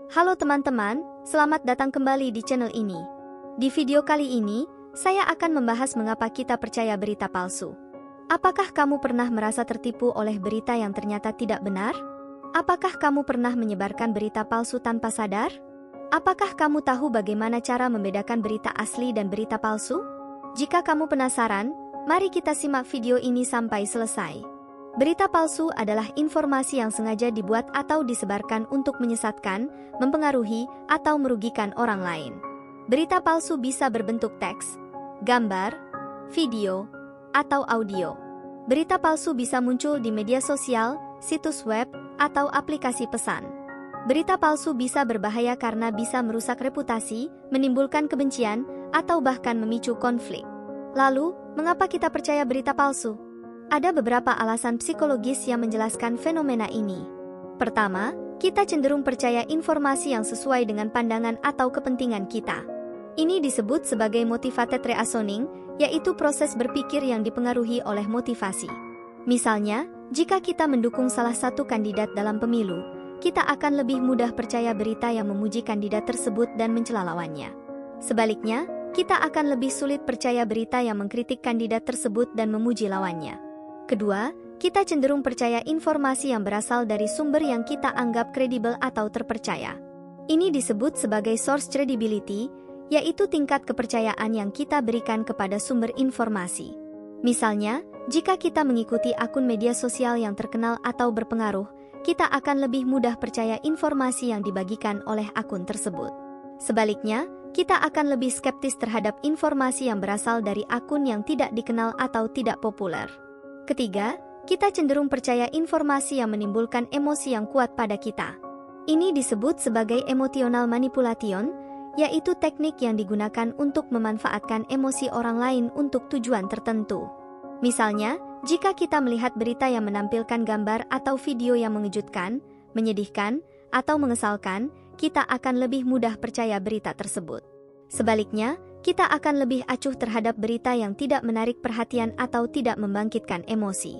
Halo teman-teman, selamat datang kembali di channel ini. Di video kali ini, saya akan membahas mengapa kita percaya berita palsu. Apakah kamu pernah merasa tertipu oleh berita yang ternyata tidak benar? Apakah kamu pernah menyebarkan berita palsu tanpa sadar? Apakah kamu tahu bagaimana cara membedakan berita asli dan berita palsu? Jika kamu penasaran, mari kita simak video ini sampai selesai. Berita palsu adalah informasi yang sengaja dibuat atau disebarkan untuk menyesatkan, mempengaruhi, atau merugikan orang lain. Berita palsu bisa berbentuk teks, gambar, video, atau audio. Berita palsu bisa muncul di media sosial, situs web, atau aplikasi pesan. Berita palsu bisa berbahaya karena bisa merusak reputasi, menimbulkan kebencian, atau bahkan memicu konflik. Lalu, mengapa kita percaya berita palsu? Ada beberapa alasan psikologis yang menjelaskan fenomena ini. Pertama, kita cenderung percaya informasi yang sesuai dengan pandangan atau kepentingan kita. Ini disebut sebagai motivated reasoning, yaitu proses berpikir yang dipengaruhi oleh motivasi. Misalnya, jika kita mendukung salah satu kandidat dalam pemilu, kita akan lebih mudah percaya berita yang memuji kandidat tersebut dan mencela lawannya. Sebaliknya, kita akan lebih sulit percaya berita yang mengkritik kandidat tersebut dan memuji lawannya. Kedua, kita cenderung percaya informasi yang berasal dari sumber yang kita anggap kredibel atau terpercaya. Ini disebut sebagai source credibility, yaitu tingkat kepercayaan yang kita berikan kepada sumber informasi. Misalnya, jika kita mengikuti akun media sosial yang terkenal atau berpengaruh, kita akan lebih mudah percaya informasi yang dibagikan oleh akun tersebut. Sebaliknya, kita akan lebih skeptis terhadap informasi yang berasal dari akun yang tidak dikenal atau tidak populer. Ketiga, kita cenderung percaya informasi yang menimbulkan emosi yang kuat pada kita. Ini disebut sebagai emotional manipulation, yaitu teknik yang digunakan untuk memanfaatkan emosi orang lain untuk tujuan tertentu. Misalnya, jika kita melihat berita yang menampilkan gambar atau video yang mengejutkan, menyedihkan, atau mengesalkan, kita akan lebih mudah percaya berita tersebut. Sebaliknya, kita akan lebih acuh terhadap berita yang tidak menarik perhatian atau tidak membangkitkan emosi.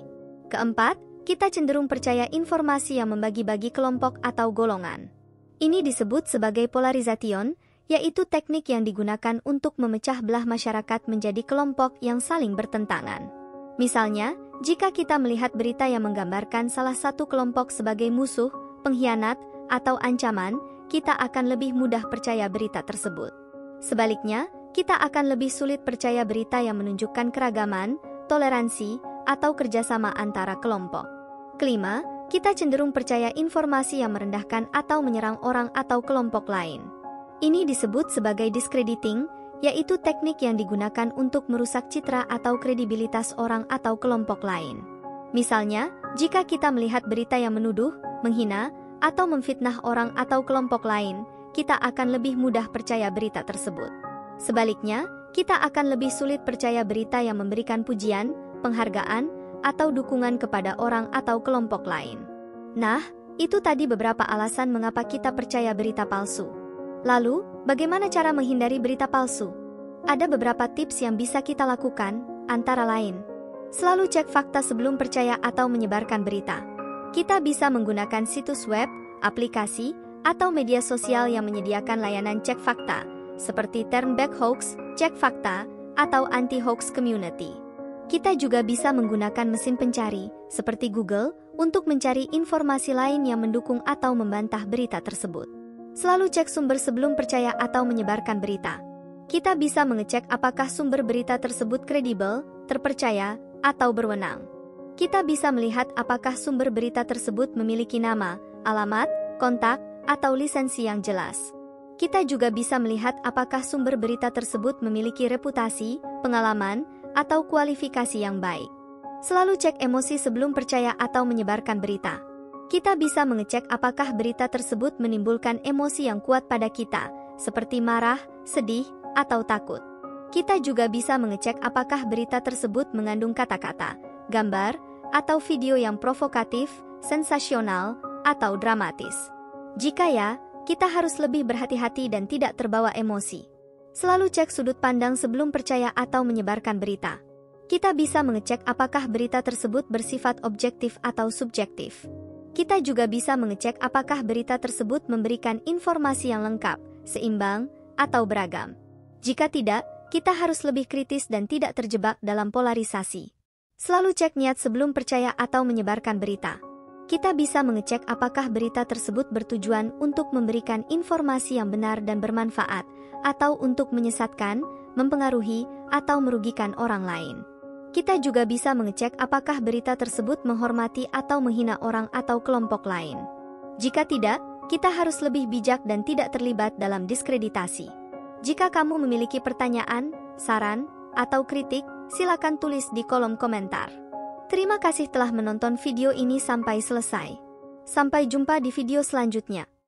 Keempat, kita cenderung percaya informasi yang membagi-bagi kelompok atau golongan. Ini disebut sebagai polarization, yaitu teknik yang digunakan untuk memecah belah masyarakat menjadi kelompok yang saling bertentangan. Misalnya, jika kita melihat berita yang menggambarkan salah satu kelompok sebagai musuh, pengkhianat, atau ancaman, kita akan lebih mudah percaya berita tersebut. Sebaliknya, kita akan lebih sulit percaya berita yang menunjukkan keragaman, toleransi, atau kerjasama antara kelompok. Kelima, kita cenderung percaya informasi yang merendahkan atau menyerang orang atau kelompok lain. Ini disebut sebagai discrediting, yaitu teknik yang digunakan untuk merusak citra atau kredibilitas orang atau kelompok lain. Misalnya, jika kita melihat berita yang menuduh, menghina, atau memfitnah orang atau kelompok lain, kita akan lebih mudah percaya berita tersebut. Sebaliknya, kita akan lebih sulit percaya berita yang memberikan pujian, penghargaan, atau dukungan kepada orang atau kelompok lain. Nah, itu tadi beberapa alasan mengapa kita percaya berita palsu. Lalu, bagaimana cara menghindari berita palsu? Ada beberapa tips yang bisa kita lakukan, antara lain: selalu cek fakta sebelum percaya atau menyebarkan berita. Kita bisa menggunakan situs web, aplikasi, atau media sosial yang menyediakan layanan cek fakta, seperti Turn Back Hoax, Cek Fakta, atau Anti-Hoax Community. Kita juga bisa menggunakan mesin pencari, seperti Google, untuk mencari informasi lain yang mendukung atau membantah berita tersebut. Selalu cek sumber sebelum percaya atau menyebarkan berita. Kita bisa mengecek apakah sumber berita tersebut kredibel, terpercaya, atau berwenang. Kita bisa melihat apakah sumber berita tersebut memiliki nama, alamat, kontak, atau lisensi yang jelas. Kita juga bisa melihat apakah sumber berita tersebut memiliki reputasi, pengalaman, atau kualifikasi yang baik. Selalu cek emosi sebelum percaya atau menyebarkan berita. Kita bisa mengecek apakah berita tersebut menimbulkan emosi yang kuat pada kita, seperti marah, sedih, atau takut. Kita juga bisa mengecek apakah berita tersebut mengandung kata-kata, gambar, atau video yang provokatif, sensasional, atau dramatis. Jika ya, kita harus lebih berhati-hati dan tidak terbawa emosi. Selalu cek sudut pandang sebelum percaya atau menyebarkan berita. Kita bisa mengecek apakah berita tersebut bersifat objektif atau subjektif. Kita juga bisa mengecek apakah berita tersebut memberikan informasi yang lengkap, seimbang, atau beragam. Jika tidak, kita harus lebih kritis dan tidak terjebak dalam polarisasi. Selalu cek niat sebelum percaya atau menyebarkan berita. Kita bisa mengecek apakah berita tersebut bertujuan untuk memberikan informasi yang benar dan bermanfaat, atau untuk menyesatkan, mempengaruhi, atau merugikan orang lain. Kita juga bisa mengecek apakah berita tersebut menghormati atau menghina orang atau kelompok lain. Jika tidak, kita harus lebih bijak dan tidak terlibat dalam diskreditasi. Jika kamu memiliki pertanyaan, saran, atau kritik, silakan tulis di kolom komentar. Terima kasih telah menonton video ini sampai selesai. Sampai jumpa di video selanjutnya.